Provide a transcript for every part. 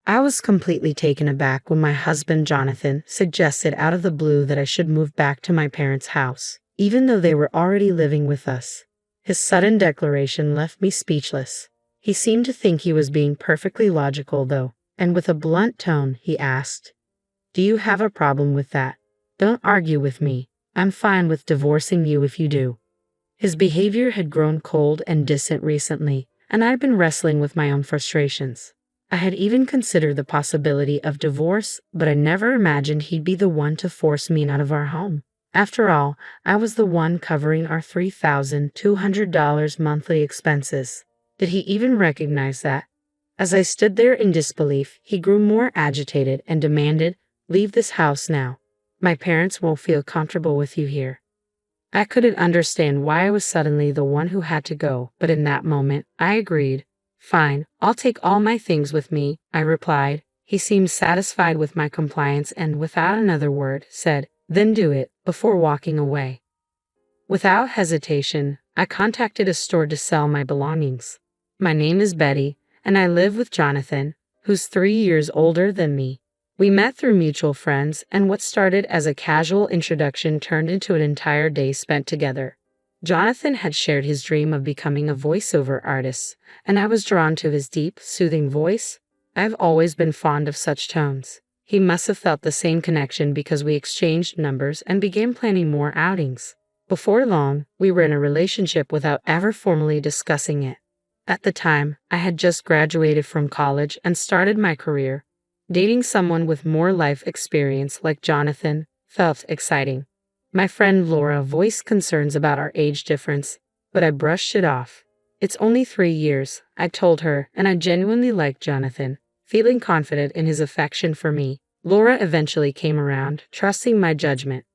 I was completely taken aback when my husband Jonathan suggested out of the blue that I should move back to my parents' house, even though they were already living with us. His sudden declaration left me speechless. He seemed to think he was being perfectly logical, though, and with a blunt tone, he asked, "Do you have a problem with that? Don't argue with me. I'm fine with divorcing you if you do." His behavior had grown cold and distant recently, and I'd been wrestling with my own frustrations. I had even considered the possibility of divorce, but I never imagined he'd be the one to force me out of our home. After all, I was the one covering our $3,200 monthly expenses. Did he even recognize that? As I stood there in disbelief, he grew more agitated and demanded, "Leave this house now. My parents won't feel comfortable with you here." I couldn't understand why I was suddenly the one who had to go, but in that moment, I agreed. "Fine, I'll take all my things with me," I replied. He seemed satisfied with my compliance and, without another word, said, "Then do it," before walking away. Without hesitation, I contacted a store to sell my belongings. My name is Betty, and I live with Jonathan, who's 3 years older than me. We met through mutual friends, and what started as a casual introduction turned into an entire day spent together. Jonathan had shared his dream of becoming a voiceover artist, and I was drawn to his deep, soothing voice. I've always been fond of such tones. He must have felt the same connection because we exchanged numbers and began planning more outings. Before long, we were in a relationship without ever formally discussing it. At the time, I had just graduated from college and started my career. Dating someone with more life experience like Jonathan felt exciting. My friend Laura voiced concerns about our age difference, but I brushed it off. "It's only 3 years," I told her, and I genuinely liked Jonathan. Feeling confident in his affection for me, Laura eventually came around, trusting my judgment.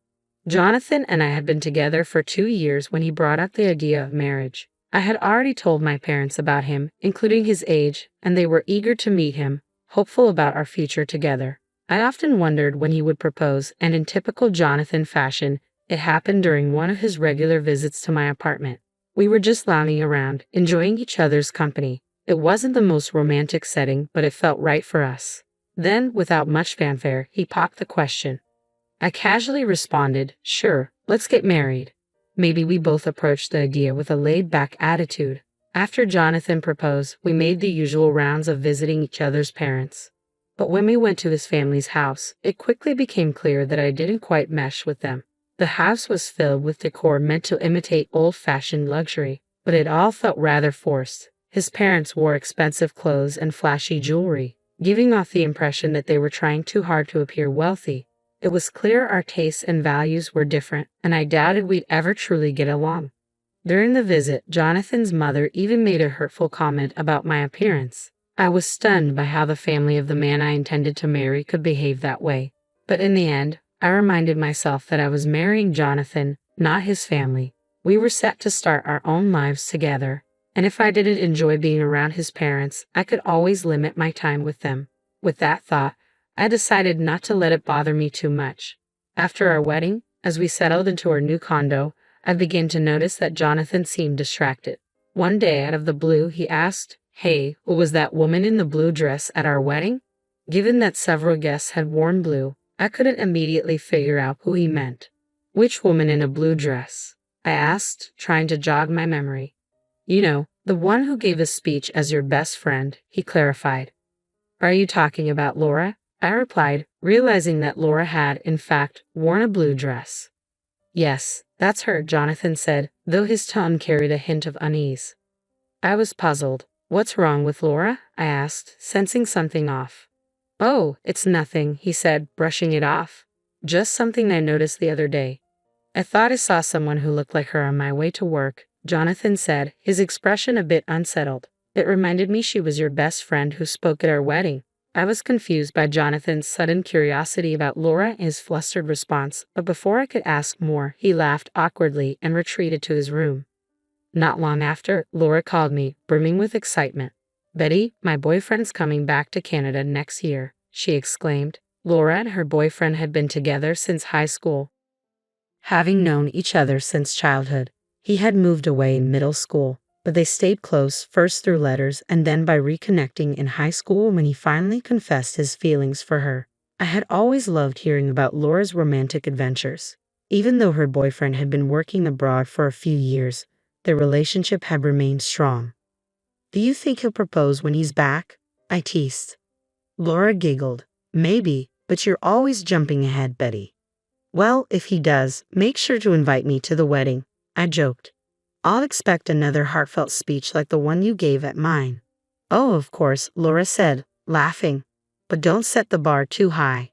Jonathan and I had been together for 2 years when he brought up the idea of marriage. I had already told my parents about him, including his age, and they were eager to meet him, hopeful about our future together. I often wondered when he would propose, and in typical Jonathan fashion, it happened during one of his regular visits to my apartment. We were just lounging around, enjoying each other's company. It wasn't the most romantic setting, but it felt right for us. Then, without much fanfare, he popped the question. I casually responded, "Sure, let's get married." Maybe we both approached the idea with a laid-back attitude. After Jonathan proposed, we made the usual rounds of visiting each other's parents. But when we went to his family's house, it quickly became clear that I didn't quite mesh with them. The house was filled with decor meant to imitate old-fashioned luxury, but it all felt rather forced. His parents wore expensive clothes and flashy jewelry, giving off the impression that they were trying too hard to appear wealthy. It was clear our tastes and values were different, and I doubted we'd ever truly get along. During the visit, Jonathan's mother even made a hurtful comment about my appearance. I was stunned by how the family of the man I intended to marry could behave that way. But in the end, I reminded myself that I was marrying Jonathan, not his family. We were set to start our own lives together, and if I didn't enjoy being around his parents, I could always limit my time with them. With that thought, I decided not to let it bother me too much. After our wedding, as we settled into our new condo, I began to notice that Jonathan seemed distracted. One day, out of the blue, he asked, "Hey, who was that woman in the blue dress at our wedding?" Given that several guests had worn blue, I couldn't immediately figure out who he meant. "Which woman in a blue dress?" I asked, trying to jog my memory. "You know, the one who gave a speech as your best friend," he clarified. "Are you talking about Laura?" I replied, realizing that Laura had, in fact, worn a blue dress. "Yes, that's her," Jonathan said, though his tone carried a hint of unease. I was puzzled. "What's wrong with Laura?" I asked, sensing something off. "Oh, it's nothing," he said, brushing it off. "Just something I noticed the other day. I thought I saw someone who looked like her on my way to work," Jonathan said, his expression a bit unsettled. "It reminded me she was your best friend who spoke at our wedding." I was confused by Jonathan's sudden curiosity about Laura and his flustered response, but before I could ask more, he laughed awkwardly and retreated to his room. Not long after, Laura called me, brimming with excitement. "Betty, my boyfriend's coming back to Canada next year," she exclaimed. Laura and her boyfriend had been together since high school, having known each other since childhood. He had moved away in middle school, But they stayed close, first through letters and then by reconnecting in high school when he finally confessed his feelings for her. I had always loved hearing about Laura's romantic adventures. Even though her boyfriend had been working abroad for a few years, their relationship had remained strong. "Do you think he'll propose when he's back?" I teased. Laura giggled. "Maybe, but you're always jumping ahead, Betty." "Well, if he does, make sure to invite me to the wedding," I joked. "I'll expect another heartfelt speech like the one you gave at mine." "Oh, of course," Laura said, laughing. "But don't set the bar too high."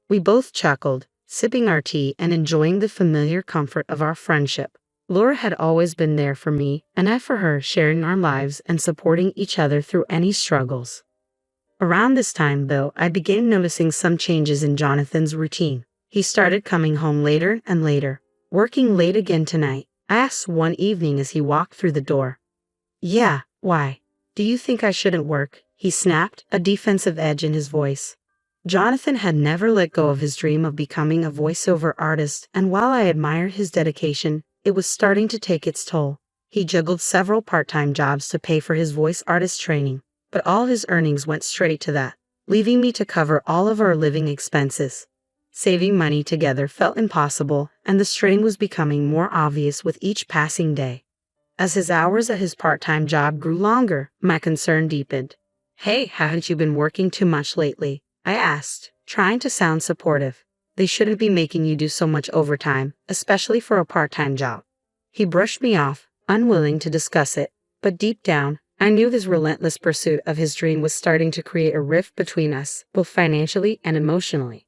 We both chuckled, sipping our tea and enjoying the familiar comfort of our friendship. Laura had always been there for me, and I for her, sharing our lives and supporting each other through any struggles. Around this time, though, I began noticing some changes in Jonathan's routine. He started coming home later and later. "Working late again tonight?" I asked one evening as he walked through the door. "Yeah, why? Do you think I shouldn't work?" he snapped, a defensive edge in his voice. Jonathan had never let go of his dream of becoming a voiceover artist, and while I admired his dedication, it was starting to take its toll. He juggled several part-time jobs to pay for his voice artist training, but all his earnings went straight to that, leaving me to cover all of our living expenses. Saving money together felt impossible, and the strain was becoming more obvious with each passing day. As his hours at his part-time job grew longer, my concern deepened. "Hey, haven't you been working too much lately?" I asked, trying to sound supportive. "They shouldn't be making you do so much overtime, especially for a part-time job." He brushed me off, unwilling to discuss it, but deep down, I knew his relentless pursuit of his dream was starting to create a rift between us, both financially and emotionally.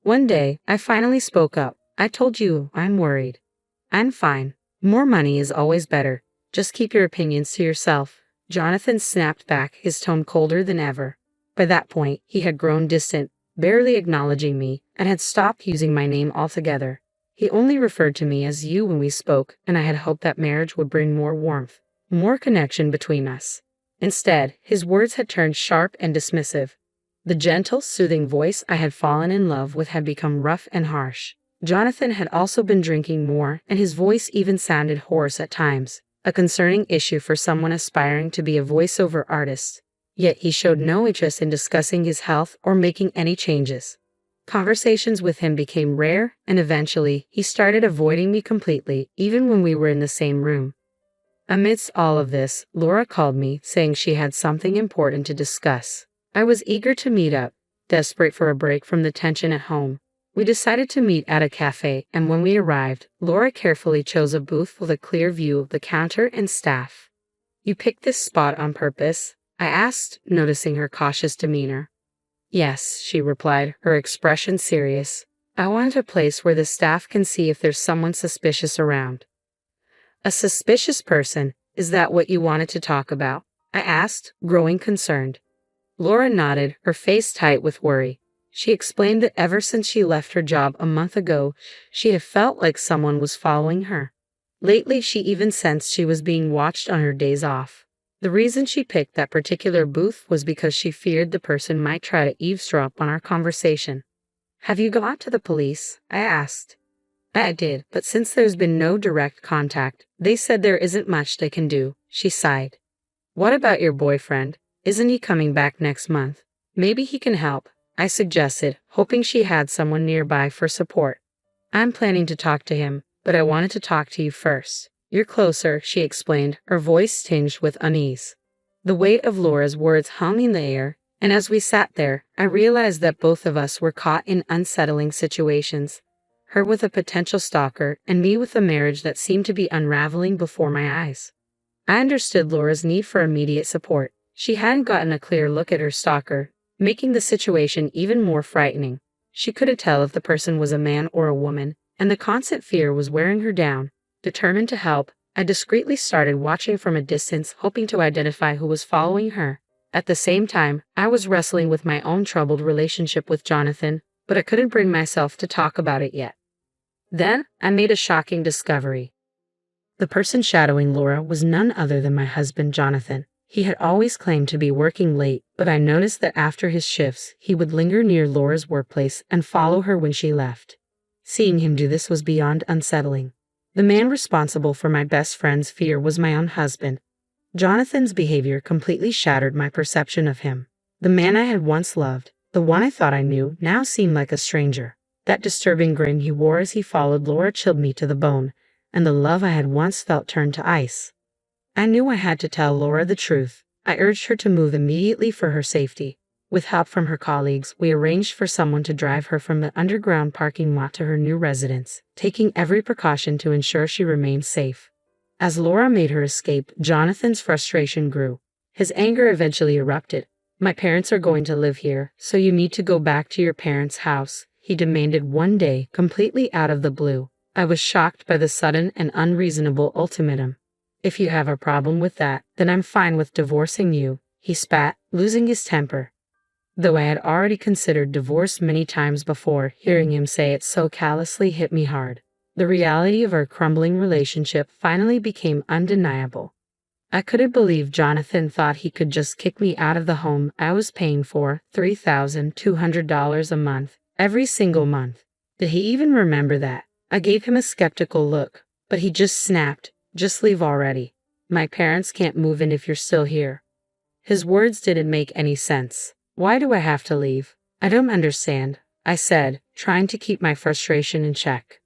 One day, I finally spoke up. "I told you, I'm worried." "I'm fine. More money is always better. Just keep your opinions to yourself." Jonathan snapped back, his tone colder than ever. By that point, he had grown distant, barely acknowledging me, and had stopped using my name altogether. He only referred to me as you when we spoke, and I had hoped that marriage would bring more warmth, more connection between us. Instead, his words had turned sharp and dismissive. The gentle, soothing voice I had fallen in love with had become rough and harsh. Jonathan had also been drinking more, and his voice even sounded hoarse at times, a concerning issue for someone aspiring to be a voiceover artist. Yet he showed no interest in discussing his health or making any changes. Conversations with him became rare, and eventually, he started avoiding me completely, even when we were in the same room. Amidst all of this, Laura called me, saying she had something important to discuss. I was eager to meet up, desperate for a break from the tension at home. We decided to meet at a cafe, and when we arrived, Laura carefully chose a booth with a clear view of the counter and staff. "You picked this spot on purpose?" I asked, noticing her cautious demeanor. "Yes," she replied, her expression serious. "I want a place where the staff can see if there's someone suspicious around." "A suspicious person? Is that what you wanted to talk about?" I asked, growing concerned. Laura nodded, her face tight with worry. She explained that ever since she left her job a month ago, she had felt like someone was following her. Lately, she even sensed she was being watched on her days off. The reason she picked that particular booth was because she feared the person might try to eavesdrop on our conversation. "Have you gone to the police?" I asked. "I did, but since there's been no direct contact, they said there isn't much they can do," she sighed. "What about your boyfriend? Isn't he coming back next month? Maybe he can help," I suggested, hoping she had someone nearby for support. "I'm planning to talk to him, but I wanted to talk to you first. You're closer," she explained, her voice tinged with unease. The weight of Laura's words hung in the air, and as we sat there, I realized that both of us were caught in unsettling situations. Her with a potential stalker, and me with a marriage that seemed to be unraveling before my eyes. I understood Laura's need for immediate support. She hadn't gotten a clear look at her stalker, making the situation even more frightening. She couldn't tell if the person was a man or a woman, and the constant fear was wearing her down. Determined to help, I discreetly started watching from a distance, hoping to identify who was following her. At the same time, I was wrestling with my own troubled relationship with Jonathan, but I couldn't bring myself to talk about it yet. Then, I made a shocking discovery. The person shadowing Laura was none other than my husband, Jonathan. He had always claimed to be working late, but I noticed that after his shifts, he would linger near Laura's workplace and follow her when she left. Seeing him do this was beyond unsettling. The man responsible for my best friend's fear was my own husband. Jonathan's behavior completely shattered my perception of him. The man I had once loved, the one I thought I knew, now seemed like a stranger. That disturbing grin he wore as he followed Laura chilled me to the bone, and the love I had once felt turned to ice. I knew I had to tell Laura the truth. I urged her to move immediately for her safety. With help from her colleagues, we arranged for someone to drive her from the underground parking lot to her new residence, taking every precaution to ensure she remained safe. As Laura made her escape, Jonathan's frustration grew. His anger eventually erupted. "My parents are going to live here, so you need to go back to your parents' house," he demanded one day, completely out of the blue. I was shocked by the sudden and unreasonable ultimatum. "If you have a problem with that, then I'm fine with divorcing you," he spat, losing his temper. Though I had already considered divorce many times before, hearing him say it so callously hit me hard. The reality of our crumbling relationship finally became undeniable. I couldn't believe Jonathan thought he could just kick me out of the home I was paying for $3,200 a month, every single month. Did he even remember that? I gave him a skeptical look, but he just snapped, "Just leave already. My parents can't move in if you're still here." His words didn't make any sense. "Why do I have to leave?" "I don't understand," I said, trying to keep my frustration in check.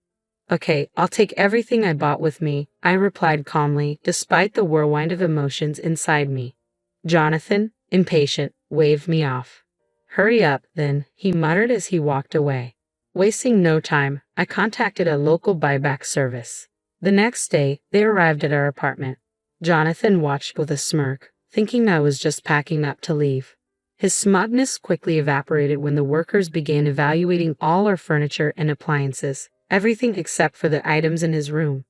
"Okay, I'll take everything I bought with me," I replied calmly, despite the whirlwind of emotions inside me. Jonathan, impatient, waved me off. "Hurry up, then," he muttered as he walked away. Wasting no time, I contacted a local buyback service. The next day, they arrived at our apartment. Jonathan watched with a smirk, thinking I was just packing up to leave. His smugness quickly evaporated when the workers began evaluating all our furniture and appliances, everything except for the items in his room.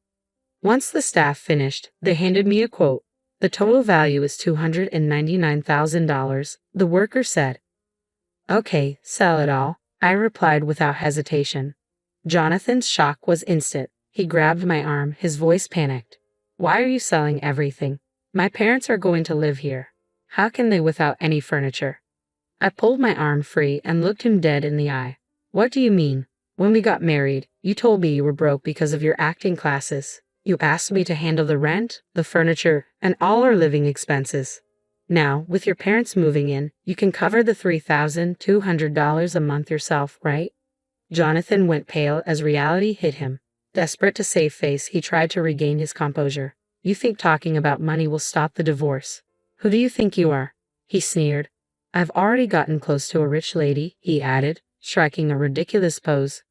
Once the staff finished, they handed me a quote. "The total value is $299,000, the worker said. "Okay, sell it all," I replied without hesitation. Jonathan's shock was instant. He grabbed my arm, his voice panicked. "Why are you selling everything? My parents are going to live here. How can they without any furniture?" I pulled my arm free and looked him dead in the eye. "What do you mean? When we got married, you told me you were broke because of your acting classes. You asked me to handle the rent, the furniture, and all our living expenses. Now, with your parents moving in, you can cover the $3,200 a month yourself, right?" Jonathan went pale as reality hit him. Desperate to save face, he tried to regain his composure. "You think talking about money will stop the divorce? Who do you think you are?" he sneered. "I've already gotten close to a rich lady," he added, striking a ridiculous pose.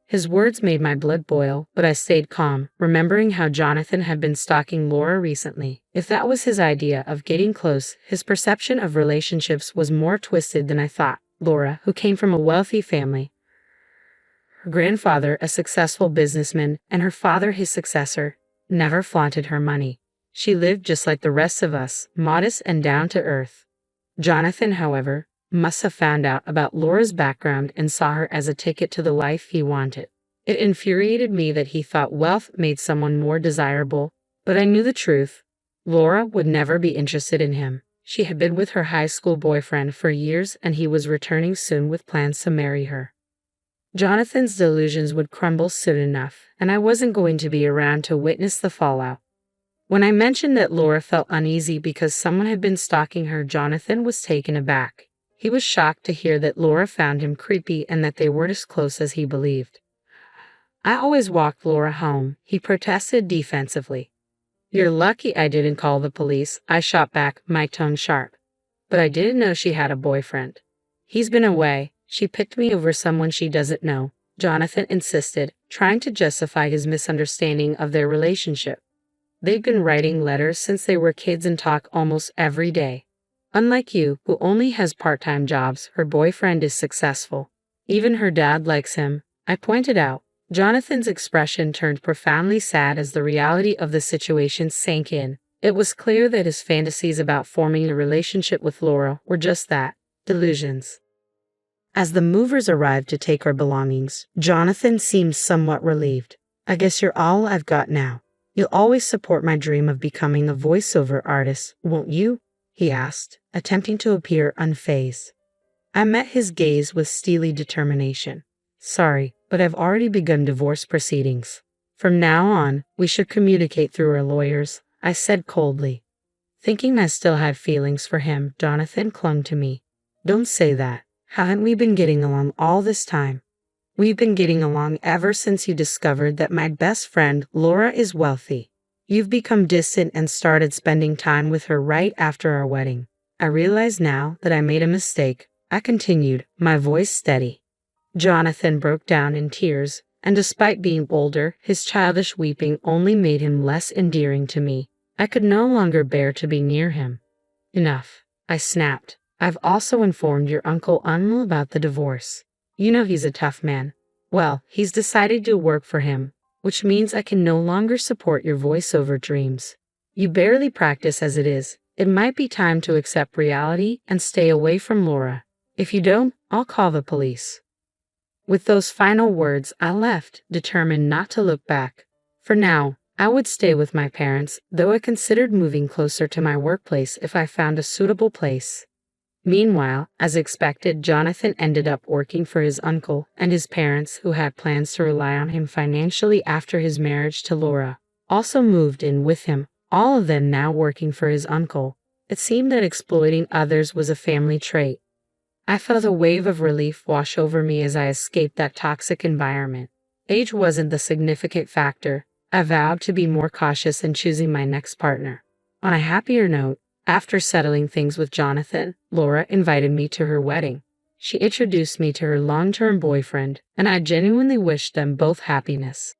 His words made my blood boil, but I stayed calm, remembering how Jonathan had been stalking Laura recently. If that was his idea of getting close, his perception of relationships was more twisted than I thought. Laura, who came from a wealthy family, her grandfather a successful businessman, and her father his successor, never flaunted her money. She lived just like the rest of us, modest and down to earth. Jonathan, however, must have found out about Laura's background and saw her as a ticket to the life he wanted. It infuriated me that he thought wealth made someone more desirable, but I knew the truth. Laura would never be interested in him. She had been with her high school boyfriend for years, and he was returning soon with plans to marry her. Jonathan's delusions would crumble soon enough, and I wasn't going to be around to witness the fallout. When I mentioned that Laura felt uneasy because someone had been stalking her, Jonathan was taken aback. He was shocked to hear that Laura found him creepy and that they weren't as close as he believed. "I always walked Laura home," he protested defensively. "You're lucky I didn't call the police," I shot back, my tone sharp. "But I didn't know she had a boyfriend." "He's been away. She picked me over someone she doesn't know," Jonathan insisted, trying to justify his misunderstanding of their relationship. "They've been writing letters since they were kids and talk almost every day. Unlike you, who only has part-time jobs, her boyfriend is successful. Even her dad likes him," I pointed out. Jonathan's expression turned profoundly sad as the reality of the situation sank in. It was clear that his fantasies about forming a relationship with Laura were just that, delusions. As the movers arrived to take our belongings, Jonathan seemed somewhat relieved. "I guess you're all I've got now. You'll always support my dream of becoming a voiceover artist, won't you?" he asked, attempting to appear unfazed. I met his gaze with steely determination. "Sorry, but I've already begun divorce proceedings. From now on, we should communicate through our lawyers," I said coldly. Thinking I still had feelings for him, Jonathan clung to me. Don't say that. Haven't we been getting along all this time? We've been getting along ever since you discovered that my best friend, Laura, is wealthy. You've become distant and started spending time with her right after our wedding. I realize now that I made a mistake, I continued, my voice steady. Jonathan broke down in tears, and despite being older, his childish weeping only made him less endearing to me. I could no longer bear to be near him. Enough, I snapped. I've also informed your Uncle Unmul about the divorce. You know he's a tough man. Well, he's decided to work for him, which means I can no longer support your voiceover dreams. You barely practice as it is. It might be time to accept reality and stay away from Laura. If you don't, I'll call the police. With those final words, I left, determined not to look back. For now, I would stay with my parents, though I considered moving closer to my workplace if I found a suitable place. Meanwhile, as expected, Jonathan ended up working for his uncle, and his parents, who had plans to rely on him financially after his marriage to Laura, also moved in with him, all of them now working for his uncle. It seemed that exploiting others was a family trait. I felt a wave of relief wash over me as I escaped that toxic environment. Age wasn't the significant factor. I vowed to be more cautious in choosing my next partner. On a happier note, after settling things with Jonathan, Laura invited me to her wedding. She introduced me to her long-term boyfriend, and I genuinely wished them both happiness.